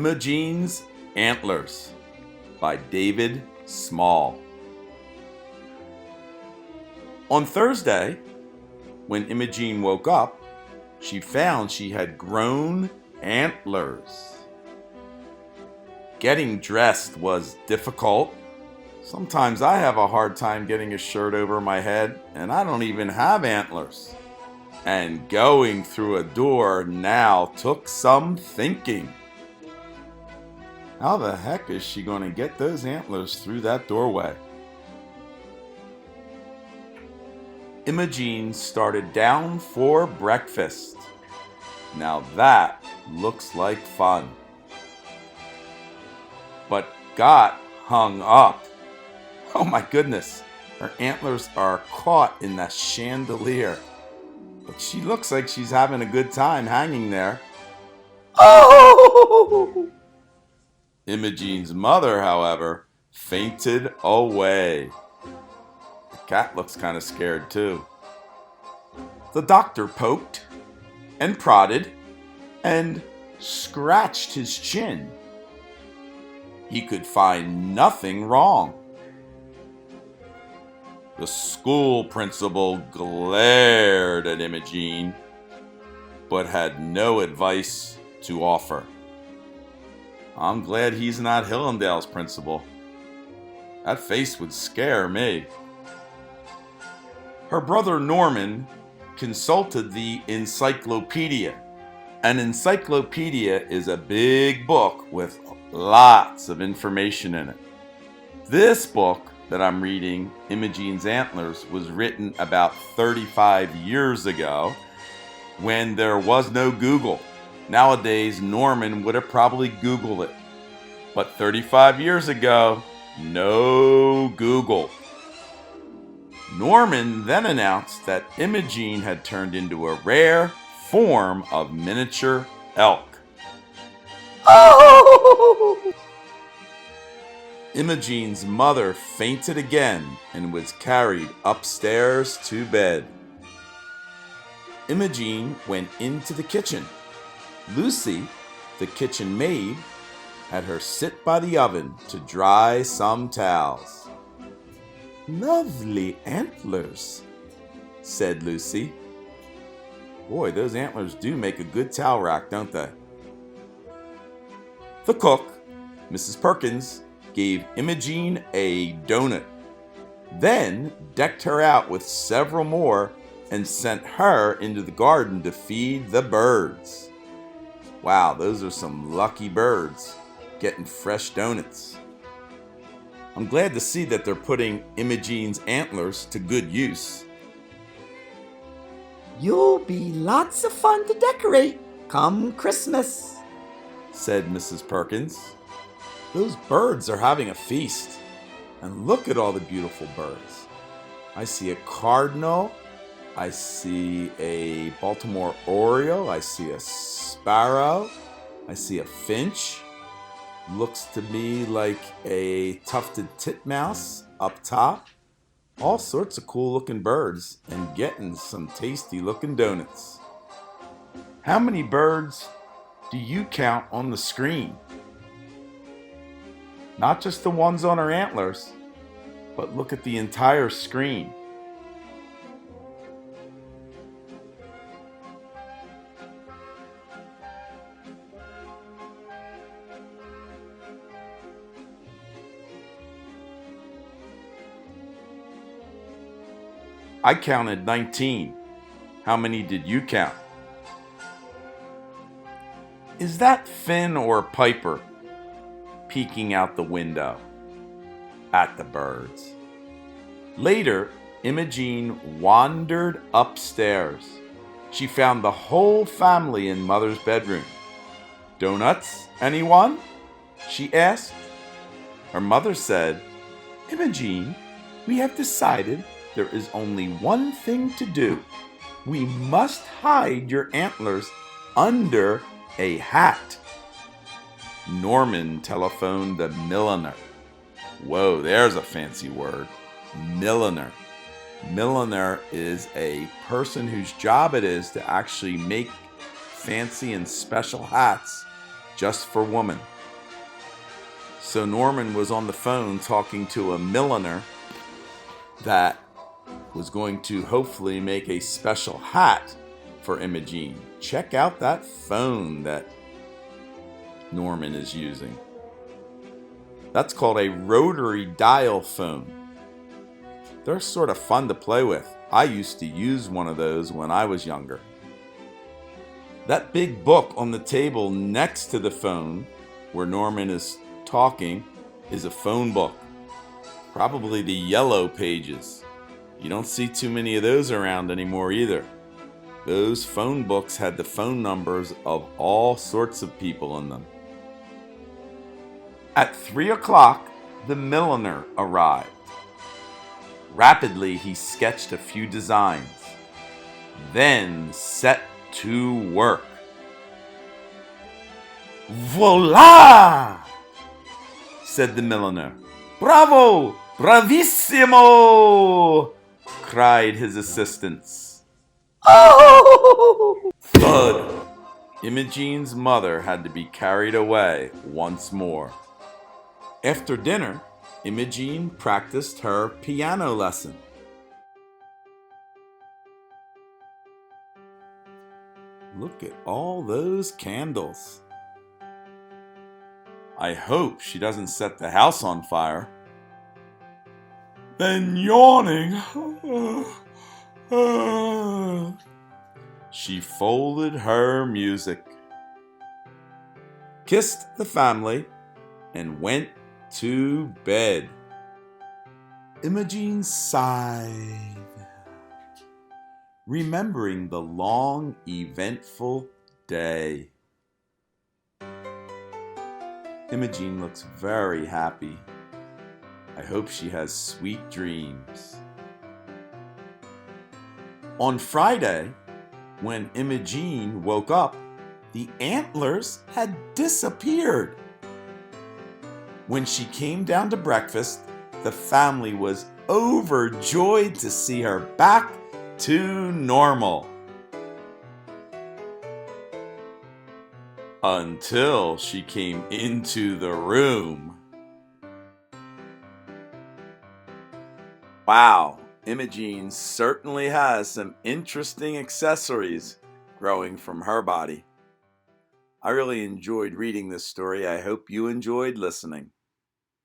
Imogene's Antlers by David Small. On Thursday, when Imogene woke up, she found she had grown antlers. Getting dressed was difficult. Sometimes I have a hard time getting a shirt over my head, and I don't even have antlers. And going through a door now took some thinking. How the heck is she going to get those antlers through that doorway? Imogene started down for breakfast. Now that looks like fun. But got hung up. Oh my goodness, her antlers are caught in the chandelier. But she looks like she's having a good time hanging there. Oh! Imogene's mother, however, fainted away. The cat looks kind of scared too. The doctor poked and prodded and scratched his chin. He could find nothing wrong. The school principal glared at Imogene, but had no advice to offer. I'm glad he's not Hillendale's principal. That face would scare me. Her brother Norman consulted the encyclopedia. An encyclopedia is a big book with lots of information in it. This book that I'm reading, Imogene's Antlers, was written about 35 years ago when there was no Google. Nowadays, Norman would have probably Googled it. But 35 years ago, no Google. Norman then announced that Imogene had turned into a rare form of miniature elk. Oh! Imogene's mother fainted again and was carried upstairs to bed. Imogene went into the kitchen. Lucy, the kitchen maid, had her sit by the oven to dry some towels. "Lovely antlers," said Lucy. Boy, those antlers do make a good towel rack, don't they? The cook, Mrs. Perkins, gave Imogene a donut, then decked her out with several more and sent her into the garden to feed the birds. Wow, those are some lucky birds getting fresh donuts. I'm glad to see that they're putting Imogene's antlers to good use. "You'll be lots of fun to decorate come Christmas," said Mrs. Perkins. Those birds are having a feast. And look at all the beautiful birds. I see a cardinal. I see a Baltimore Oriole. I see a sparrow. I see a finch. Looks to me like a tufted titmouse up top. All sorts of cool looking birds and getting some tasty looking donuts. How many birds do you count on the screen? Not just the ones on her antlers, but look at the entire screen. I counted 19. How many did you count? Is that Finn or Piper peeking out the window at the birds? Later, Imogene wandered upstairs. She found the whole family in Mother's bedroom. "Donuts, anyone?" she asked. Her mother said, "Imogene, we have decided there is only one thing to do. We must hide your antlers under a hat." Norman telephoned the milliner. Whoa, there's a fancy word. Milliner. Milliner is a person whose job it is to actually make fancy and special hats just for women. So Norman was on the phone talking to a milliner that was going to hopefully make a special hat for Imogene. Check out that phone that Norman is using. That's called a rotary dial phone. They're sort of fun to play with. I used to use one of those when I was younger. That big book on the table next to the phone where Norman is talking is a phone book. Probably the yellow pages. You don't see too many of those around anymore either. Those phone books had the phone numbers of all sorts of people in them. At 3 o'clock, the milliner arrived. Rapidly, he sketched a few designs, then set to work. Voila! Said the milliner. Bravo! Bravissimo! Cried his assistants. Oh! Thud! Imogene's mother had to be carried away once more. After dinner, Imogene practiced her piano lesson. Look at all those candles. I hope she doesn't set the house on fire. Then yawning, she folded her music, kissed the family, and went to bed. Imogene sighed, remembering the long, eventful day. Imogene looks very happy. I hope she has sweet dreams. On Friday, when Imogene woke up, the antlers had disappeared. When she came down to breakfast, the family was overjoyed to see her back to normal. Until she came into the room. Wow, Imogene certainly has some interesting accessories growing from her body. I really enjoyed reading this story. I hope you enjoyed listening.